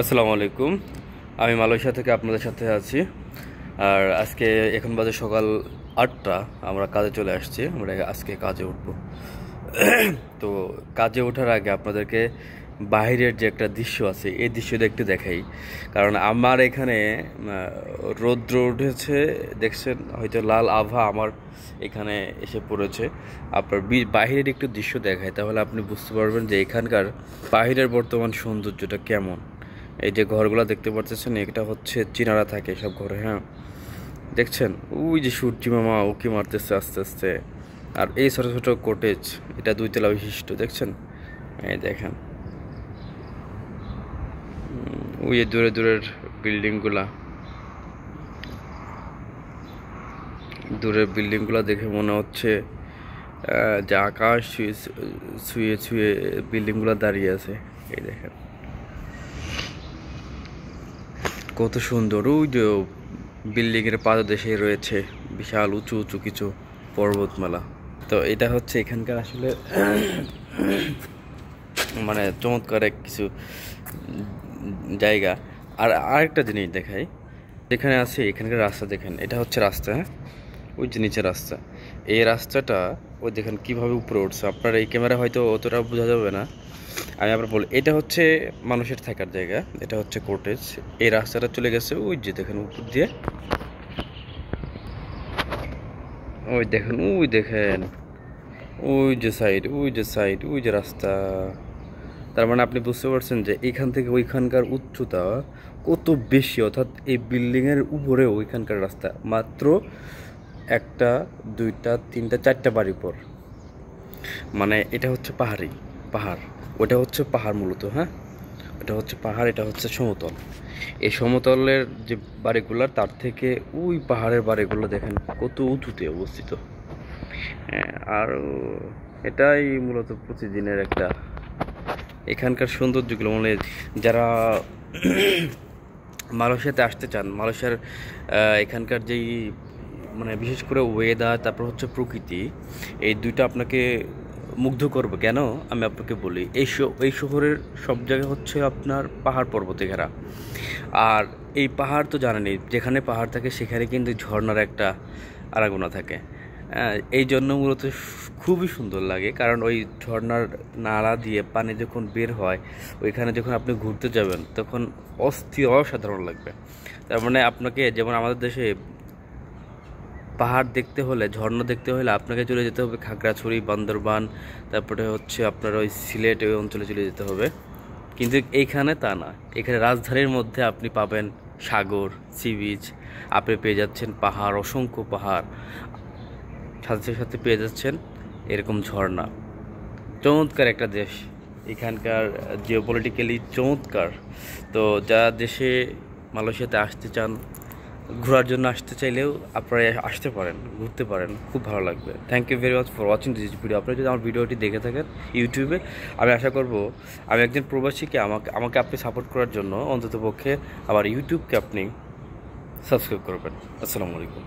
আসসালামু আলাইকুম। আমি মালয়েশিয়া থেকে আপনাদের সাথে আছি। আর আজকে এখন বাজে সকাল 8টা। আমরা কাজে চলে আসছি। আমরা আজকে কাজে উঠব। তো কাজে ওঠার আগে আপনাদেরকে বাইরের যে একটা দৃশ্য আছে এই দৃশ্যটা একটু দেখাই। কারণ আমার এখানে রৌদ্র উঠেছে, দেখছেন হয়তো লাল আভা আমার এখানে এসে পড়েছে। আপনার বাইরের একটু দৃশ্য দেখায়, তাহলে আপনি বুঝতে পারবেন যে এখানকার বাইরের বর্তমান সৌন্দর্যটা কেমন। এই যে ঘরগুলো দেখতে পাচ্ছেন, এটা হচ্ছে চীনারা থাকে সব ঘরে। হ্যাঁ, দেখছেন ওই যে সূর্যি মামা উকি মারতেছে আস্তে আস্তে। আর এই ছোট ছোট কটেজ, এটা 2 তলা বিশিষ্ট, দেখছেন? এই দেখেন ওই যে দূরে দূরের বিল্ডিংগুলা, দূরের বিল্ডিংগুলা দেখে মনে হচ্ছে যে আকাশ ছুঁয়ে ছুঁয়ে ছুঁয়ে বিল্ডিংগুলো দাঁড়িয়ে আছে। এই দেখেন কত সুন্দর। ওই যে বিল্ডিংয়ের পাদদেশে রয়েছে বিশাল উঁচু উঁচু কিছু পর্বতমালা। তো এটা হচ্ছে এখানকার আসলে মানে চমৎকার এক কিছু জায়গা। আর আরেকটা জিনিস দেখাই, যেখানে আছে এখানকার রাস্তা দেখেন, এটা হচ্ছে রাস্তা। হ্যাঁ, ওই যে নিচে রাস্তা, এই রাস্তাটা ওই দেখেন কীভাবে উপরে উঠছে। আপনার এই ক্যামেরা হয়তো অতটা বোঝা যাবে না, আমি আবার বলি, এটা হচ্ছে মানুষের থাকার জায়গা, এটা হচ্ছে কোটেজ। এই রাস্তাটা চলে গেছে ওই যে দেখেন উপর দিয়ে, ওই দেখেন ওই দেখেন ওই যে সাইড, ওই যে সাইড, ওই যে রাস্তা। তার মানে আপনি বুঝতে পারছেন যে এখান থেকে ওইখানকার উচ্চতা কত বেশি, অর্থাৎ এই বিল্ডিংয়ের উপরে ওইখানকার রাস্তা মাত্র একটা, দুইটা, তিনটা, চারটা বাড়ি পর। মানে এটা হচ্ছে পাহাড়, ওটা হচ্ছে পাহাড় মূলত। হ্যাঁ, এটা হচ্ছে পাহাড়, এটা হচ্ছে সমতল। এই সমতলের যে বাড়িগুলো, তার থেকে ওই পাহাড়ের বাড়িগুলো দেখেন কত উঁচুতে অবস্থিত। হ্যাঁ, আর এটাই মূলত প্রতিদিনের একটা এখানকার সৌন্দর্যগুলো, মানে যারা মালয়েশিয়াতে আসতে চান, মালয়েশিয়ার এখানকার যেই মানে বিশেষ করে ওয়েদার, তারপর হচ্ছে প্রকৃতি, এই দুইটা আপনাকে মুগ্ধ করবে। কেন আমি আপনাকে বলি, এই শহরের সব জায়গা হচ্ছে আপনার পাহাড় পর্বতে ঘেরা। আর এই পাহাড় তো জানেনই, যেখানে পাহাড় থাকে সেখানে কিন্তু ঝর্ণার একটা আনাগোনা থাকে। এই জন্য মূলত খুবই সুন্দর লাগে, কারণ ওই ঝর্ণার নালা দিয়ে পানি যখন বের হয়, ওইখানে যখন আপনি ঘুরতে যাবেন তখন অসাধারণ লাগবে। তার মানে আপনাকে, যেমন আমাদের দেশে পাহাড় দেখতে হলে, ঝর্ণা দেখতে হলে আপনাকে চলে যেতে হবে খাগড়াছড়ি, বান্দরবান, তারপরে হচ্ছে আপনার ওই সিলেট, ওই অঞ্চলে চলে যেতে হবে। কিন্তু এইখানে তা না, এখানে রাজধানীর মধ্যে আপনি পাবেন সাগর, সি বিচ, আপনি পেয়ে যাচ্ছেন পাহাড়, অসংখ্য পাহাড়, সাথে সাথে পেয়ে যাচ্ছেন এরকম ঝর্ণা। চমৎকার একটা দেশ, এখানকার জিওপলিটিক্যালি চমৎকার। তো যারা দেশে মালয়েশিয়াতে আসতে চান, ঘোরার জন্য আসতে চাইলেও আপনারা আসতে পারেন, ঘুরতে পারেন, খুব ভালো লাগবে। Thank you very much for watching this video. আপনারা যদি আমার ভিডিওটি দেখে থাকেন ইউটিউবে, আমি আশা করব আমি একজন প্রবাসীকে আমাকে আপনি সাপোর্ট করার জন্য অন্ততপক্ষে আমার ইউটিউবকে আপনি সাবস্ক্রাইব করবেন। আসসালামু আলাইকুম।